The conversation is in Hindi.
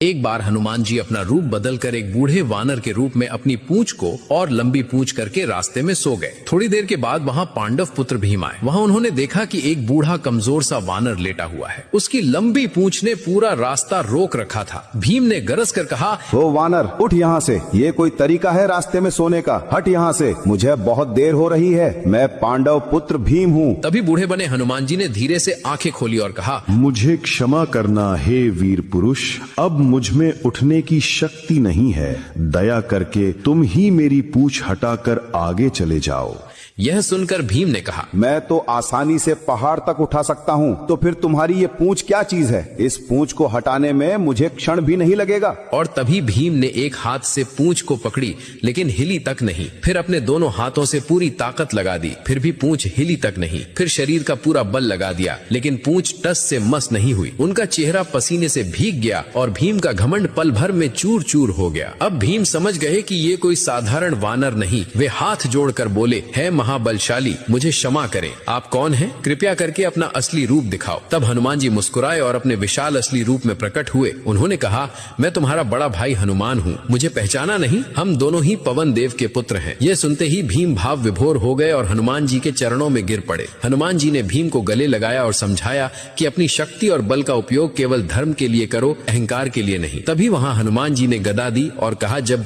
एक बार हनुमान जी अपना रूप बदलकर एक बूढ़े वानर के रूप में अपनी पूंछ को और लंबी पूंछ करके रास्ते में सो गए। थोड़ी देर के बाद वहाँ पांडव पुत्र भीम आए। वहाँ उन्होंने देखा कि एक बूढ़ा कमजोर सा वानर लेटा हुआ है। उसकी लंबी पूंछ ने पूरा रास्ता रोक रखा था। भीम ने गरज कर कहा, ओ वानर, उठ यहाँ से। ये कोई तरीका है रास्ते में सोने का? हट यहाँ से, मुझे बहुत देर हो रही है। मैं पांडव पुत्र भीम हूँ। तभी बूढ़े बने हनुमान जी ने धीरे से आंखें खोली और कहा, मुझे क्षमा करना हे वीर पुरुष, अब मुझ में उठने की शक्ति नहीं है। दया करके तुम ही मेरी पूंछ हटाकर आगे चले जाओ। यह सुनकर भीम ने कहा, मैं तो आसानी से पहाड़ तक उठा सकता हूँ, तो फिर तुम्हारी ये पूंछ क्या चीज है? इस पूंछ को हटाने में मुझे क्षण भी नहीं लगेगा। और तभी भीम ने एक हाथ से पूंछ को पकड़ी, लेकिन हिली तक नहीं। फिर अपने दोनों हाथों से पूरी ताकत लगा दी, फिर भी पूंछ हिली तक नहीं। फिर शरीर का पूरा बल लगा दिया, लेकिन पूंछ टस से मस नहीं हुई। उनका चेहरा पसीने से भीग गया और भीम का घमंड पल भर में चूर चूर हो गया। अब भीम समझ गए कि ये कोई साधारण वानर नहीं। वे हाथ जोड़कर बोले, है महाबलशाली, मुझे क्षमा करें। आप कौन हैं? कृपया करके अपना असली रूप दिखाओ। तब हनुमान जी मुस्कुराए और अपने विशाल असली रूप में प्रकट हुए। उन्होंने कहा, मैं तुम्हारा बड़ा भाई हनुमान हूँ। मुझे पहचाना नहीं? हम दोनों ही पवन देव के पुत्र हैं। यह सुनते ही भीम भाव विभोर हो गए और हनुमान जी के चरणों में गिर पड़े। हनुमान जी ने भीम को गले लगाया और समझाया कि अपनी शक्ति और बल का उपयोग केवल धर्म के लिए करो, अहंकार के लिए नहीं। तभी वहाँ हनुमान जी ने गदा दी और कहा, जब